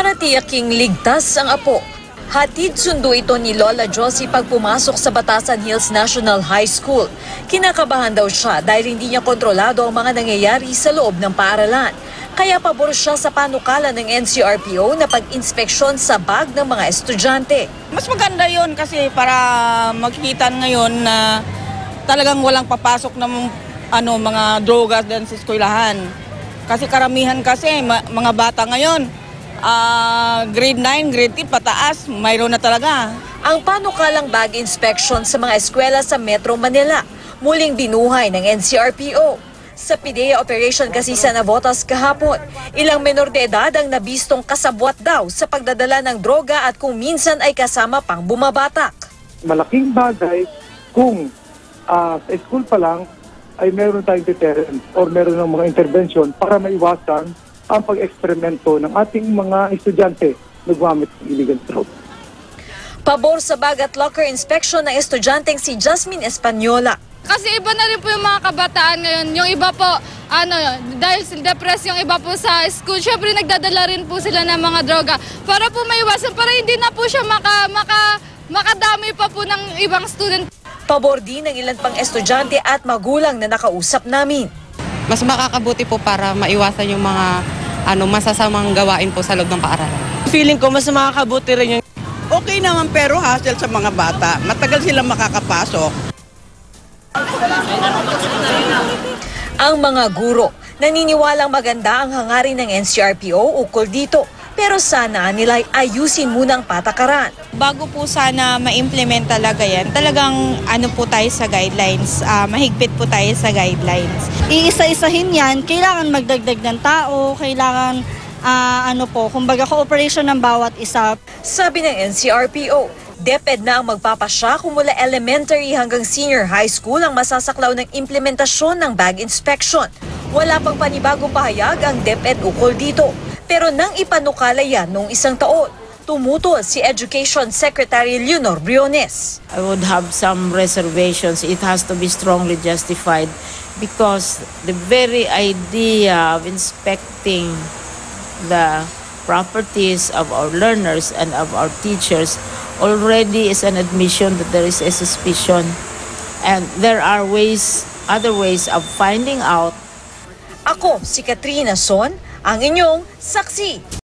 Para tiyaking ligtas ang apo, hatid sundo ito ni Lola Josie pag pumasok sa Batasan Hills National High School. Kinakabahan daw siya dahil hindi niya kontrolado ang mga nangyayari sa loob ng paaralan. Kaya pabor siya sa panukalan ng NCRPO na pag-inspeksyon sa bag ng mga estudyante. Mas maganda yon kasi para makikita ngayon na talagang walang papasok ng mga drogas din sa eskwelahan. Kasi karamihan kasi mga bata ngayon, grade 9, grade 10, pataas, mayroon na talaga. Ang panukalang bag inspection sa mga eskwela sa Metro Manila, muling binuhay ng NCRPO. Sa PIDEA operation kasi sa Navotas kahapon, ilang menor de edad ang nabistong kasabwat daw sa pagdadala ng droga at kung minsan ay kasama pang bumabatak. Malaking bagay kung sa school pa lang ay meron tayong deterrent or meron ng mga intervention para maiwasan ang pag-eksperimento ng ating mga estudyante na gumamit ng illegal drugs. Pabor sa bag at locker inspection ng estudyanteng si Jasmine Española. Kasi iba na rin po yung mga kabataan ngayon. Yung iba po, dahil depressed yung iba po sa school, syempre nagdadala rin po sila ng mga droga para po maiwasan, para hindi na po siya makadami pa po ng ibang student. Pabor din ng ilan pang estudyante at magulang na nakausap namin. Mas makakabuti po para maiwasan yung mga masasamang gawain po sa loob ng paaralan. Feeling ko mas makakabuti rin yung okay naman pero hassle sa mga bata. Matagal silang makakapasok. Ang mga guro naniniwalang maganda ang hangarin ng NCRPO ukol dito. Pero sana nila ayusin muna ang patakaran. Bago po sana ma-implement talaga yan, talagang po tayo sa guidelines, mahigpit po tayo sa guidelines. Iisa-isahin yan, kailangan magdagdag ng tao, kailangan kumbaga cooperation ng bawat isa. Sabi ng NCRPO, DepEd na ang magpapasya kung mula elementary hanggang senior high school ang masasaklaw ng implementasyon ng bag inspection. Wala pang panibagong pahayag ang DepEd ukol dito. Pero nang ipanukala yan noong isang taon, tumutol si Education Secretary Leonor Briones. I would have some reservations. It has to be strongly justified because the very idea of inspecting the properties of our learners and of our teachers already is an admission that there is a suspicion. And there are other ways of finding out. Ako si Katrina Son, ang inyong saksi.